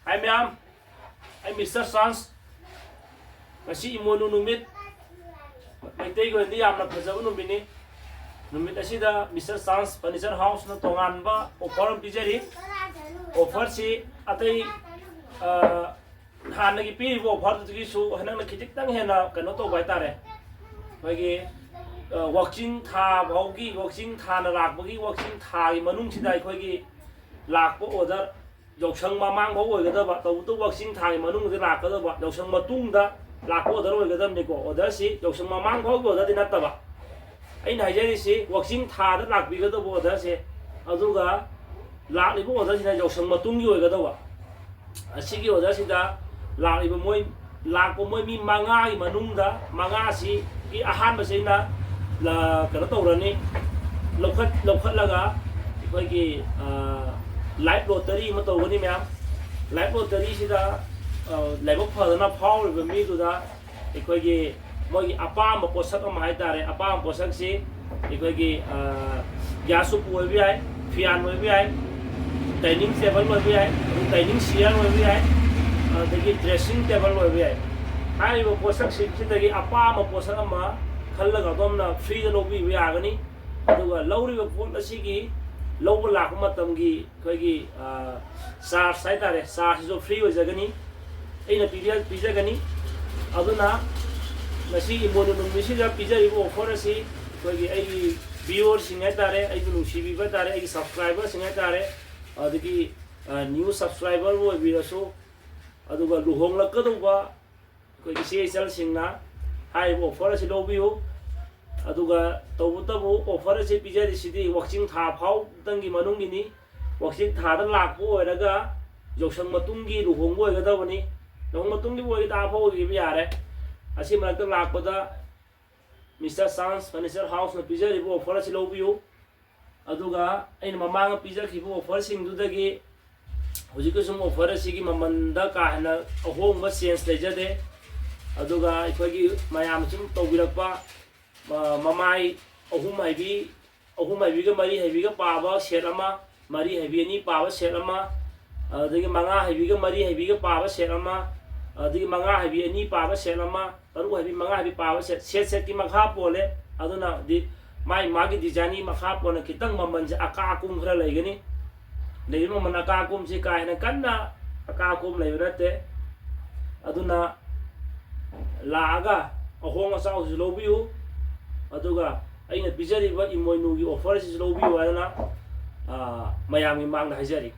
Hai ma'am, I'm Mr. Sans. Kasi imono numit. May tay ko hindi amna phajabu numini. Numit asida Mr. Sans Furniture House na tongan ba offer pijari. Offer si atay hanagi pi offer tu su hanang na kitik tang hena kano to bai tare. Bagi working tha baugi working tha na rak bagi working tha gi manung sidai khoi gi lak po order yausang mamang bau oigadaba tau tu working tha gi manung de lak kadaba yausang matung da lak po order oigadam ni ko order si yausang mamang bau order di nataba ai nai jari si working tha da lak bi gadaba order si aduga lak ni bo order si yausang matung gi oigadaba asigi order si da lak iba moi lak po moi mi manga gi manung da manga si ki ahan ba sei na la kana tawrani lokhat laga koi ki live lottery ma tawgani ma'am live lottery sida level phadana phaw ba mi du da koi ki moi apa ma posak ma hai tare apa ma posak si koi ki gasu pu bi ai fian bi ai dining table bi ai dining chair bi ai dagi dressing table bi ai hai ba posak si dagi apa ma posak ma खल्लगा दोमना free द लोबी वे आगनी अदुगा लौरिबा पोट असिगी लौबा लाख मतमगी खैगी चार्ज साइतारे चार्ज जो फ्री हो जगनी एना पिजगनी अदुना नसी इमोनो नुमिसी जा पिजरिबो ऑफर असि खैगी एगी व्यूअर सिंगाय तारे एगी नुसिबिबा तारे एगी सब्सक्राइबर सिंगाय तारे अदुगी न्यू सब्सक्राइबर वो बिरसो अदुगा लुहोंगलकदुबा खैगी सेचल सिंगना हाई ऑफर से लोबियो अदुगा तबु ऑफर से पिजरी सिदी वॉचिंग था फाउ तंगी मनुंगिनी वॉचिंग था द लाखो ओरगा जोसंग मतुंगी लुहोंगो ओगदबनी लुहोंग मतुंगी बोय ता फाउ गिबि यारे असि मरक लाखपदा मिस्टर सांस फर्नीचर हाउस न पिजरी बो ऑफर से लोबियो अदुगा इन ममांग पिजखिबो ऑफर सिंग दुदगी हुजिक सुम ऑफर सिगी ममंदा काहना अहोंग चेंज लेजदे अदुगा इखोगी मयाम सुम तौबिरकपा ममाई अहुम हाइबी गा मरी हाइबी गा पाबा सेट अमा मरी हाइबी अनि पाबा सेट अमा अदगी मंगा हाइबी गा मरी हाइबी गा पाबा सेट अमा अदगी मंगा हाइबी अनि पाबा सेट अमा तरु हाइबी मंगा हाइबी पाबा सेट की मखा पोले अदुना दि माई मागी डिजाइनी मखा पोना खितंग ममन से अकाकुम खरा लेगनी लेकिन ममन अकाकुम से काहेना कन्ना अकाकुम लेबरते अदुना लागा अहोंग असाउ से लोबियु अदुगा अइना पिजरिबा इमोइनुगी ऑफर से लोबियु आना मयामी मांग हाइजरी।